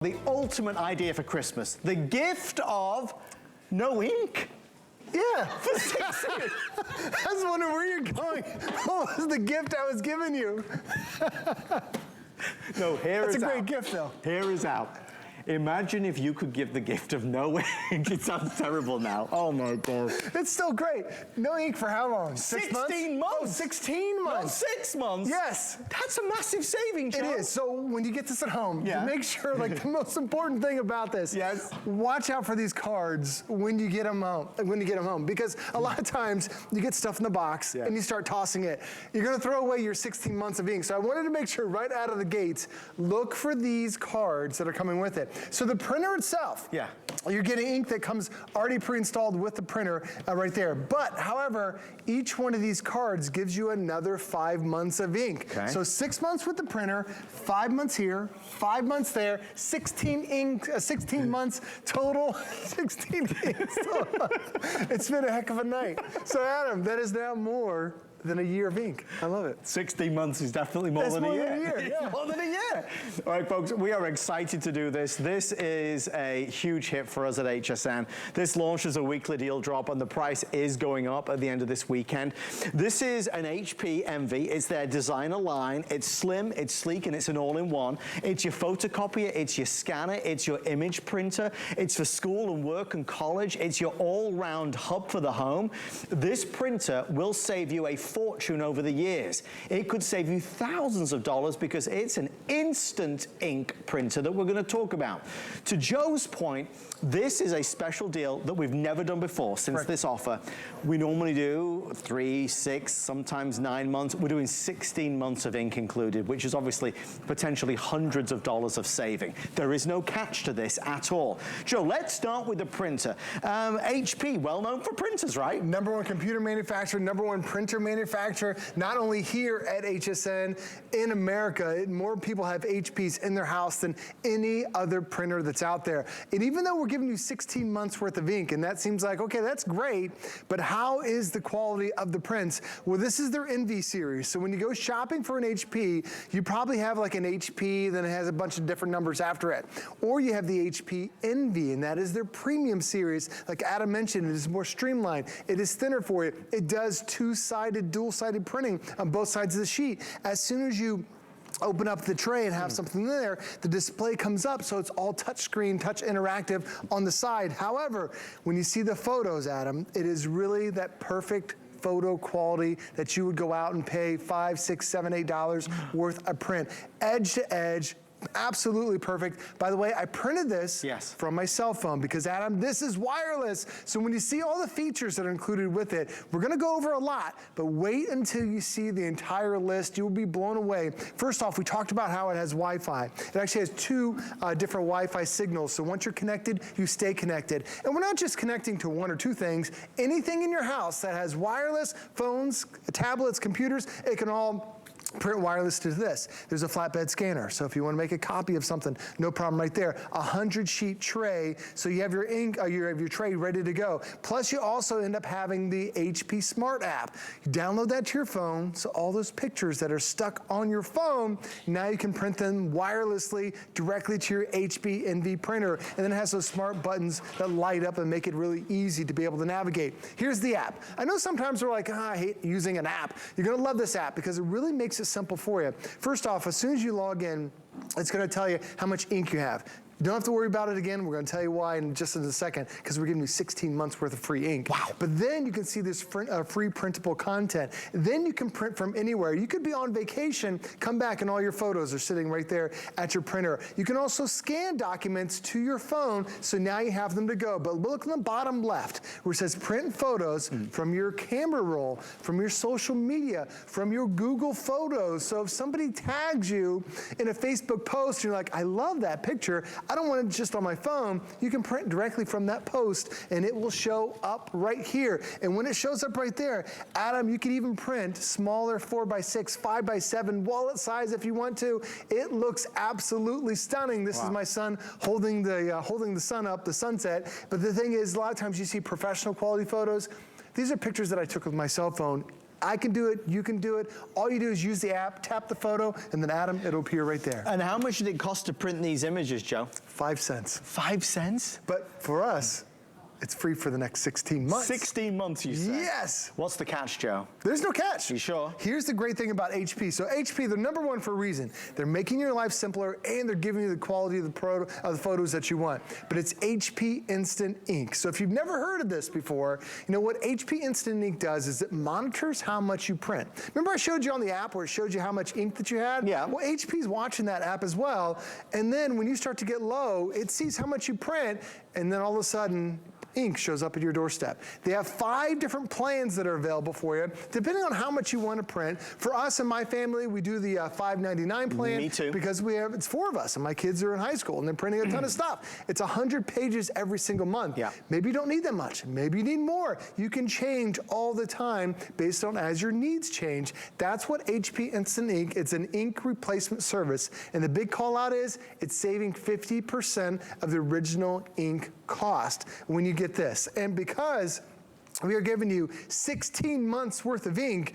The ultimate idea for Christmas, the gift of no ink. Yeah. I was wondering where you're going. What was the gift I was giving you? No, here is out. That's a great gift, though. Here is out. Imagine if you could give the gift of no ink. It sounds terrible now. Oh my God. It's still great. No ink for how long? 16 months? Oh, 16 months. No, 6 months? Yes. That's a massive saving, Joe. It is. So when you get this at home, make sure, like, the most important thing about this, watch out for these cards when you get them home. Because a lot of times you get stuff in the box and you start tossing it. You're gonna throw away your 16 months of ink. So I wanted to make sure right out of the gates, look for these cards that are coming with it. So the printer itself, you're getting ink that comes already pre-installed with the printer right there. But, however, each one of these cards gives you another 5 months of ink. Okay. So 6 months with the printer, 5 months here, 5 months there, 16 months total, 16 inks total. It's been a heck of a night. So Adam, that is now more than a year of ink. I love it. 16 months is definitely more than a year. It's more than a year. All right, folks, we are excited to do this. This is a huge hit for us at HSN. This launches a weekly deal drop, and the price is going up at the end of this weekend. This is an HP Envy. It's their designer line. It's slim, it's sleek, and it's an all-in-one. It's your photocopier, it's your scanner, it's your image printer. It's for school and work and college. It's your all-round hub for the home. This printer will save you a fortune over the years. It could save you thousands of dollars because it's an instant ink printer that we're going to talk about. To Joe's point, this is a special deal that we've never done before since this offer. We normally do 3, 6, sometimes 9 months. We're doing 16 months of ink included, which is obviously potentially hundreds of dollars of saving. There is no catch to this at all. Joe, let's start with the printer. HP, well known for printers, right? #1 computer manufacturer, #1 printer manufacturer, not only here at HSN, in America. More people have HPs in their house than any other printer that's out there. And even though we're giving you 16 months worth of ink, and that seems like, okay, that's great, but how is the quality of the prints? Well, this is their Envy series. So when you go shopping for an HP, you probably have like an HP, then it has a bunch of different numbers after it. Or you have the HP Envy, and that is their premium series. Like Adam mentioned, it is more streamlined. It is thinner for you. It does two-sided, dual-sided printing on both sides of the sheet. As soon as you open up the tray and have something there, the display comes up, so it's all touch screen, touch interactive on the side. However, when you see the photos, Adam, it is really that perfect photo quality that you would go out and pay $5, $6, $7, $8 worth of print. Edge to edge. Absolutely perfect. By the way, I printed this from my cell phone because, Adam, this is wireless. So when you see all the features that are included with it, we're gonna go over a lot, but wait until you see the entire list. You will be blown away. First off, we talked about how it has Wi-Fi. It actually has 2 different Wi-Fi signals. So once you're connected, you stay connected. And we're not just connecting to 1 or 2 things. Anything in your house that has wireless, phones, tablets, computers, it can all print wireless to this. There's a flatbed scanner, so if you want to make a copy of something, no problem right there. A 100-sheet tray, so you have your ink, you have your tray ready to go. Plus, you also end up having the HP Smart app. You download that to your phone, so all those pictures that are stuck on your phone, now you can print them wirelessly directly to your HP Envy printer, and then it has those smart buttons that light up and make it really easy to be able to navigate. Here's the app. I know sometimes we're like, I hate using an app. You're gonna love this app because it really makes it simple for you. First off, as soon as you log in, it's going to tell you how much ink you have. You don't have to worry about it again. We're going to tell you why in just a second because we're giving you 16 months worth of free ink. Wow. But then you can see this free printable content. Then you can print from anywhere. You could be on vacation, come back, and all your photos are sitting right there at your printer. You can also scan documents to your phone, so now you have them to go. But look on the bottom left where it says print photos from your camera roll, from your social media, from your Google Photos. So if somebody tags you in a Facebook post, you're like, I love that picture. I don't want it just on my phone. You can print directly from that post and it will show up right here. And when it shows up right there, Adam, you can even print smaller 4x6, 5x7, wallet size if you want to. It looks absolutely stunning. This is my son holding the sun up, the sunset. But the thing is, a lot of times you see professional quality photos. These are pictures that I took with my cell phone. I can do it, you can do it. All you do is use the app, tap the photo, and then Adam, it'll appear right there. And how much did it cost to print these images, Joe? 5 cents. 5 cents? But for us, it's free for the next 16 months. 16 months, you say? Yes. What's the catch, Joe? There's no catch. You sure? Here's the great thing about HP. So HP, they're #1 for a reason. They're making your life simpler, and they're giving you the quality of the photos that you want. But it's HP Instant Ink. So if you've never heard of this before, you know what HP Instant Ink does is it monitors how much you print. Remember I showed you on the app where it showed you how much ink that you had? Yeah. Well, HP's watching that app as well. And then when you start to get low, it sees how much you print, and then all of a sudden, ink shows up at your doorstep. They have 5 different plans that are available for you, depending on how much you want to print. For us and my family, we do the $5.99 plan. Me too. Because it's 4 of us, and my kids are in high school, and they're printing a ton of stuff. It's 100 pages every single month. Yeah. Maybe you don't need that much. Maybe you need more. You can change all the time based on as your needs change. That's what HP Instant Ink, it's an ink replacement service. And the big call out is, it's saving 50% of the original ink cost when you get this. And because we are giving you 16 months worth of ink,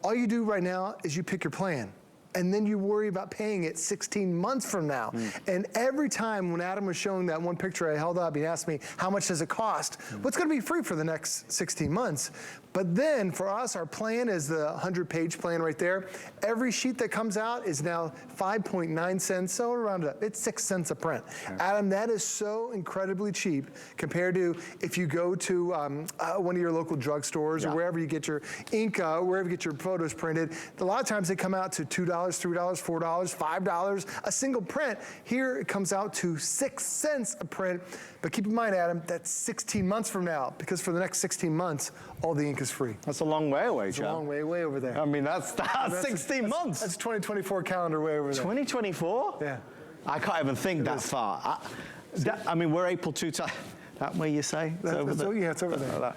all you do right now is you pick your plan. And then you worry about paying it 16 months from now. And every time when Adam was showing that one picture I held up, he asked me, how much does it cost? What's gonna be free for the next 16 months? But then for us, our plan is the 100-page plan right there. Every sheet that comes out is now 5.9 cents, so around it's 6 cents a print. Adam, that is so incredibly cheap compared to if you go to one of your local drugstores or wherever you get your ink, wherever you get your photos printed. A lot of times they come out to $2, $3, $4, $5, a single print. Here it comes out to 6 cents a print. But keep in mind, Adam, that's 16 months from now, because for the next 16 months, all the ink is free. That's a long way away, It's Joe. a long way over there. I mean, that's 16 months. That's 2024 calendar way over there. 2024? Yeah. I can't even think that far. I mean, we're April 2. That way you say? Yeah, it's over there.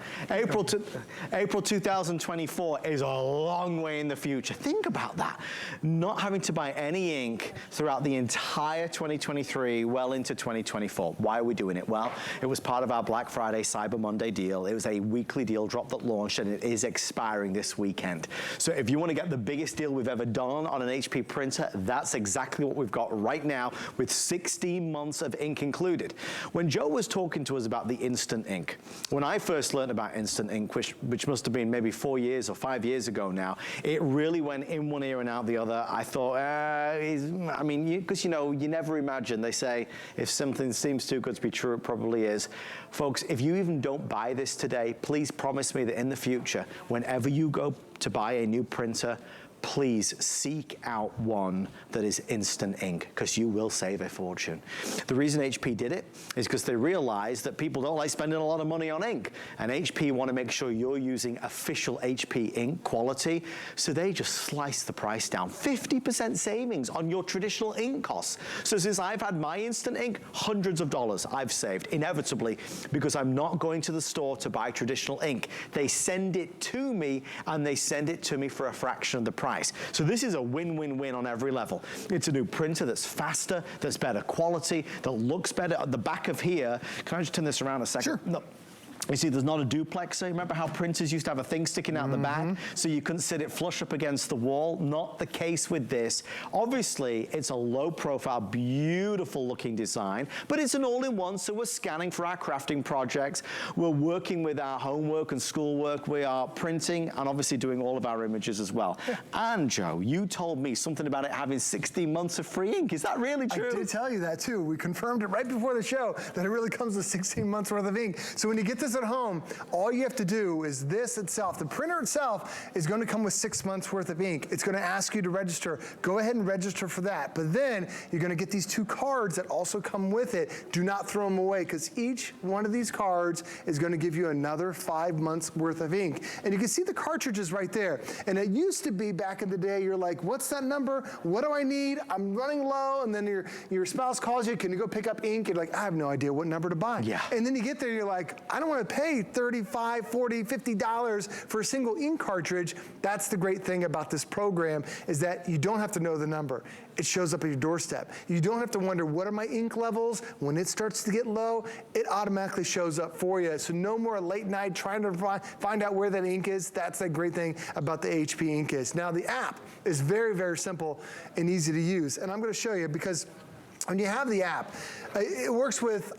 April 2024 is a long way in the future. Think about that. Not having to buy any ink throughout the entire 2023, well into 2024. Why are we doing it? Well, it was part of our Black Friday, Cyber Monday deal. It was a weekly deal drop that launched, and it is expiring this weekend. So if you want to get the biggest deal we've ever done on an HP printer, that's exactly what we've got right now, with 16 months of ink included. When Joe was talking to us about the Instant Ink, when I first learned about Instant Ink, which must have been maybe 4 years or 5 years ago now, it really went in one ear and out the other. I thought, I mean, because you never imagine. They say if something seems too good to be true, it probably is. Folks, if you even don't buy this today, please promise me that in the future, whenever you go to buy a new printer, please seek out one that is Instant Ink, because you will save a fortune. The reason HP did it is because they realized that people don't like spending a lot of money on ink, and HP want to make sure you're using official HP ink quality, so they just slice the price down. 50% savings on your traditional ink costs. So since I've had my Instant Ink, hundreds of dollars I've saved, inevitably, because I'm not going to the store to buy traditional ink. They send it to me, and they send it to me for a fraction of the price. So this is a win-win-win on every level. It's a new printer that's faster, that's better quality, that looks better. At the back of here, can I just turn this around a second? Sure. No. You see, there's not a duplexer. Remember how printers used to have a thing sticking out the back, so you couldn't sit it flush up against the wall? Not the case with this. Obviously, it's a low-profile, beautiful-looking design, but it's an all-in-one, so we're scanning for our crafting projects. We're working with our homework and schoolwork. We are printing and obviously doing all of our images as well. And, Joe, you told me something about it having 16 months of free ink. Is that really true? I did tell you that, too. We confirmed it right before the show that it really comes with 16 months worth of ink. So when you get this at home, all you have to do is this itself. The printer itself is going to come with 6 months worth of ink. It's going to ask you to register. Go ahead and register for that. But then you're going to get these 2 cards that also come with it. Do not throw them away, because each one of these cards is going to give you another 5 months worth of ink. And you can see the cartridges right there. And it used to be back in the day, you're like, what's that number? What do I need? I'm running low. And then your spouse calls you, can you go pick up ink? You're like, I have no idea what number to buy. Yeah. And then you get there, you're like, I don't want to pay $35, $40, $50 for a single ink cartridge. That's the great thing about this program, is that you don't have to know the number. It shows up at your doorstep. You don't have to wonder, what are my ink levels? When it starts to get low, it automatically shows up for you. So no more late night trying to find out where that ink is. That's the great thing about the HP Ink is. Now the app is very, very simple and easy to use. And I'm gonna show you, because when you have the app, it works with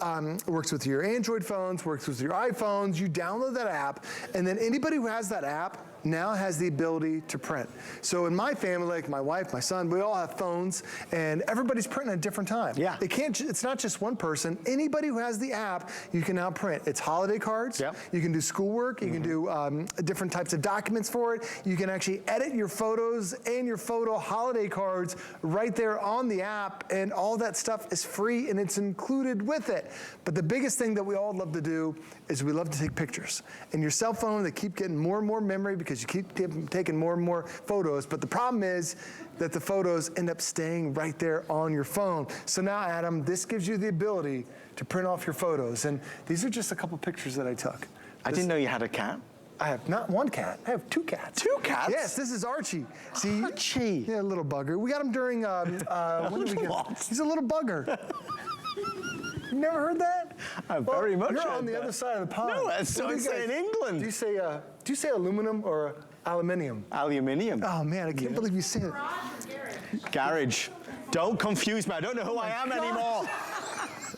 your Android phones, works with your iPhones. You download that app, and then anybody who has that app now has the ability to print. So in my family, like my wife, my son, we all have phones, and everybody's printing at a different time. Yeah. It's not just one person. Anybody who has the app, you can now print. It's holiday cards. Yep. You can do schoolwork. You can do different types of documents for it. You can actually edit your photos and your photo holiday cards right there on the app, and all that stuff is free and it's included with it. But the biggest thing that we all love to do is we love to take pictures. And your cell phone, they keep getting more and more memory because you keep taking more and more photos. But the problem is that the photos end up staying right there on your phone. So now, Adam, this gives you the ability to print off your photos. And these are just a couple pictures that I took. I didn't know you had a cat. I have not one cat, I have two cats. Two cats? Yes, this is Archie. See, Archie. Yeah, a little bugger. We got him during, when did we get him? He's a little bugger. You never heard that? I've very much You're heard on the that. other side of the pond. No, that's what I say in England. Do you say aluminum or aluminium? Aluminium. Oh man, I can't believe you say it. Garage. Don't confuse me. I don't know who I am anymore.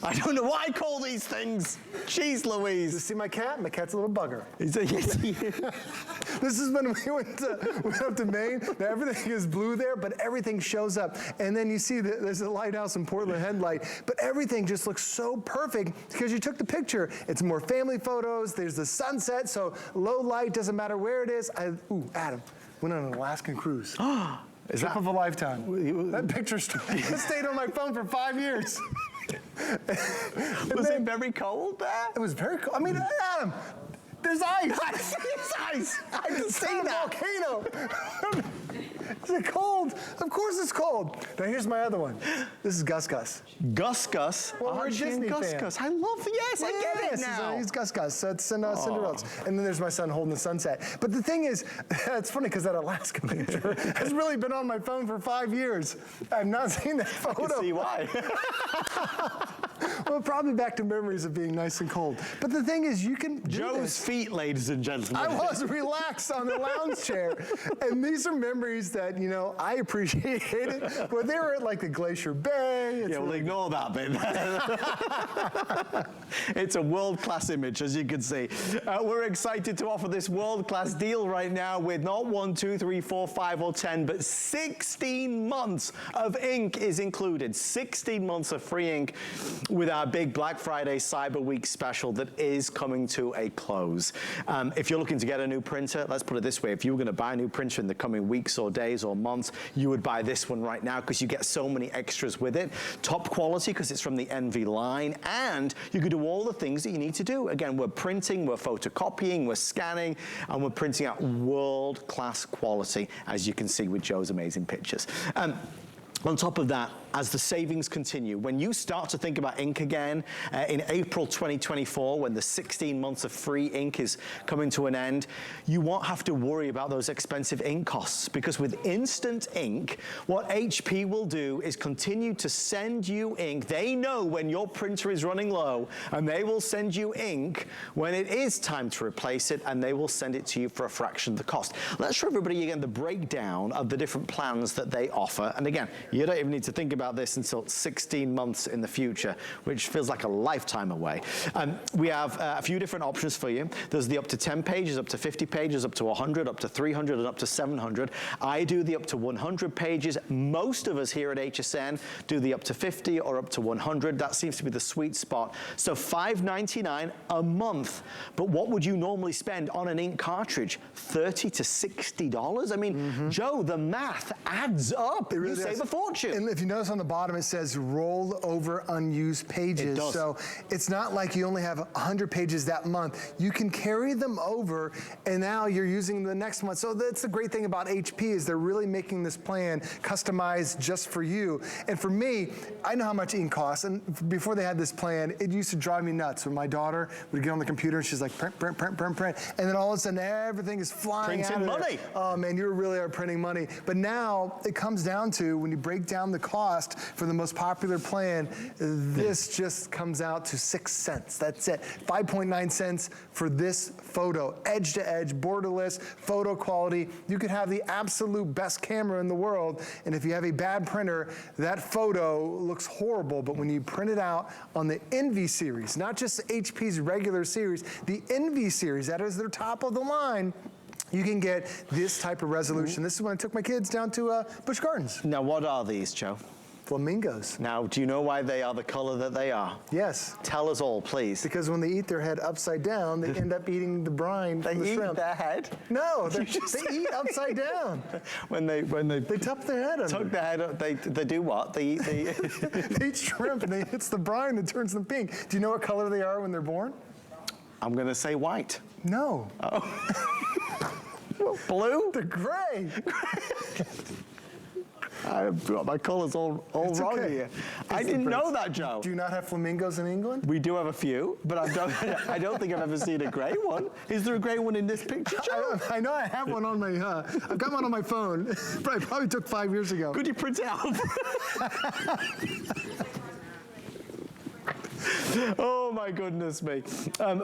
I don't know what I call these things. Jeez Louise. You see my cat? My cat's a little bugger. Yes, he is. This is when we went up to Maine. Now everything is blue there, but everything shows up. And then you see that there's a lighthouse in Portland headlight, but everything just looks so perfect because you took the picture. It's more family photos. There's the sunset, so low light, doesn't matter where it is. Ooh, Adam, went on an Alaskan cruise. Is Trip that of a lifetime. That picture stayed on my phone for 5 years. Was it very cold there? It was very cold. I mean, Adam, there's ice. There's ice. I can It's see not a that. volcano. Is it cold? Of course it's cold. Now here's my other one. This is Gus Gus. Gus Gus. Well, we're a Archie and Disney Gus fan. Gus. I love. Yes, I get it Yes, now. he's Gus Gus. That's Cinderella's. And then there's my son holding the sunset. But the thing is, it's funny because that Alaska picture has really been on my phone for 5 years. I've not seen that photo. I can see why. Well, probably back to memories of being nice and cold. But the thing is, you can do Joe's this. feet, ladies and gentlemen. I was relaxed on the lounge chair. And these are memories that, you know, I appreciated. But they were at like the Glacier Bay. Yeah, we'll ignore that bit. It's a world-class image, as you can see. We're excited to offer this world-class deal right now with not 1, 2, 3, 4, 5, or 10, but 16 months of ink is included. 16 months of free ink with our big Black Friday Cyber Week special that is coming to a close. If you're looking to get a new printer, let's put it this way. If you were going to buy a new printer in the coming weeks or days or months, you would buy this one right now because you get so many extras with it. Top quality because it's from the NV line, and you can do all the things that you need to do. Again, we're printing, we're photocopying, we're scanning, and we're printing out world-class quality, as you can see with Joe's amazing pictures. On top of that, as the savings continue, when you start to think about ink again in April 2024, when the 16 months of free ink is coming to an end, you won't have to worry about those expensive ink costs, because with Instant Ink, what HP will do is continue to send you ink. They know when your printer is running low, and they will send you ink when it is time to replace it, and they will send it to you for a fraction of the cost. Let's show everybody again the breakdown of the different plans that they offer. And again, you don't even need to think about this until 16 months in the future, which feels like a lifetime away. We have a few different options for you. There's the up to 10 pages, up to 50 pages, up to 100, up to 300, and up to 700. I do the up to 100 pages. Most of us here at HSN do the up to 50 or up to 100. That seems to be the sweet spot. So $5.99 a month. But what would you normally spend on an ink cartridge? $30 to $60? I mean, Joe, the math adds up. You save a fortune. And if you notice on the bottom, it says roll over unused pages. It does. So it's not like you only have 100 pages that month. You can carry them over, and now you're using the next month. So that's the great thing about HP is they're really making this plan customized just for you. And for me, I know how much ink costs, and before they had this plan, it used to drive me nuts when my daughter would get on the computer and she's like, print, print, print, print, print, and then all of a sudden everything is flying out of money. there. Oh man, you really are printing money. But now it comes down to, when you break down the cost for the most popular plan, this just comes out to 6 cents. That's it. 5.9 cents for this photo. Edge to edge, borderless, photo quality. You could have the absolute best camera in the world, and if you have a bad printer, that photo looks horrible. But when you print it out on the Envy series, not just HP's regular series, the Envy series, that is their top of the line, you can get this type of resolution. This is when I took my kids down to Busch Gardens. Now, what are these, Joe? Flamingos. Now, do you know why they are the color that they are? Yes. Tell us all, please. Because when they eat their head upside down, they end up eating the brine from the They eat shrimp. their head? No, they eat upside down. When they Tuck their head under. tuck their head up, they do what? They eat They eat shrimp, and it's the brine that turns them pink. Do you know what color they are when they're born? I'm going to say white. No. Blue? They're gray. I've got my colors all wrong okay. here. It's I the didn't know Brits. that, Joe. Do you not have flamingos in England? We do have a few, but I don't think I've ever seen a grey one. Is there a grey one in this picture, Joe? I know I have one on my, I've got one on my phone. Probably took 5 years ago. Could you print it out? Oh my goodness me.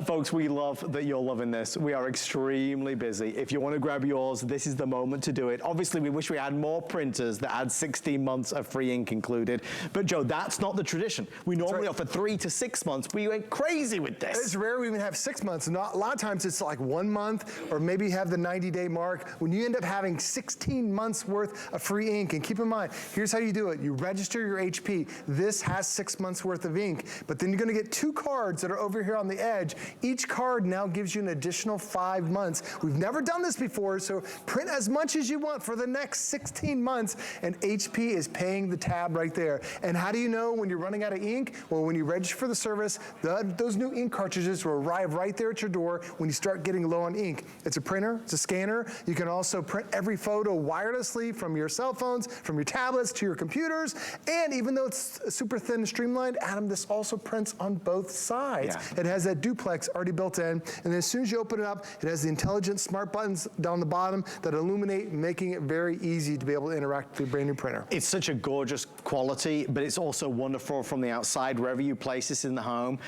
Folks, we love that you're loving this. We are extremely busy. If you want to grab yours, this is the moment to do it. Obviously, we wish we had more printers that had 16 months of free ink included. But Joe, that's not the tradition. We normally offer 3 to 6 months. We went crazy with this. It's rare we even have 6 months. A lot of times it's like 1 month, or maybe you have the 90-day mark. When you end up having 16 months worth of free ink, and keep in mind, here's how you do it. You register your HP. This has 6 months worth of ink, but then you're going to get 2 cards that are over here on the edge. Each card now gives you an additional 5 months. We've never done this before, so print as much as you want for the next 16 months, and HP is paying the tab right there. And how do you know when you're running out of ink? Well, when you register for the service, those new ink cartridges will arrive right there at your door when you start getting low on ink. It's a printer, it's a scanner. You can also print every photo wirelessly from your cell phones, from your tablets to your computers, and even though it's super thin and streamlined, Adam, this also prints on both sides. Yeah. It has that duplex already built in, and then as soon as you open it up, it has the intelligent smart buttons down the bottom that illuminate, making it very easy to be able to interact with your brand new printer. It's such a gorgeous quality, but it's also wonderful from the outside, wherever you place this in the home.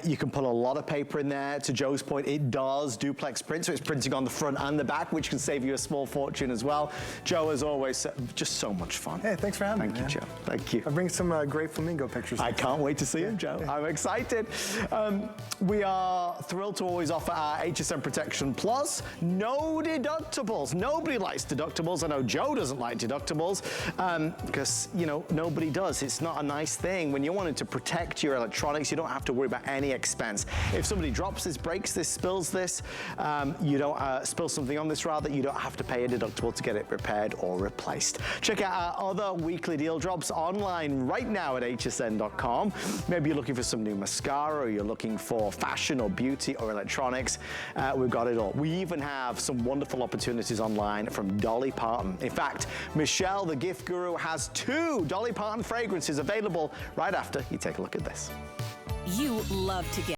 You can put a lot of paper in there. To Joe's point, it does duplex print, so it's printing on the front and the back, which can save you a small fortune as well. Joe, as always, just so much fun. Hey, thanks for having me. Thank you, Joe. Thank you. I'll bring some great flamingo pictures. I can't wait to see him, Joe. I'm excited. We are thrilled to always offer our HSN Protection Plus. No deductibles. Nobody likes deductibles. I know Joe doesn't like deductibles because, you know, nobody does. It's not a nice thing. When you're wanting to protect your electronics, you don't have to worry about any expense. If somebody drops this, breaks this, spills this, you don't spill something on this rather, you don't have to pay a deductible to get it repaired or replaced. Check out our other weekly deal drops online right now at hsn.com. Maybe you're looking for some new mascara, or you're looking for fashion or beauty or electronics. We've got it all. We even have some wonderful opportunities online from Dolly Parton. In fact, Michelle, the gift guru, has 2 Dolly Parton fragrances available right after you take a look at this. You love to get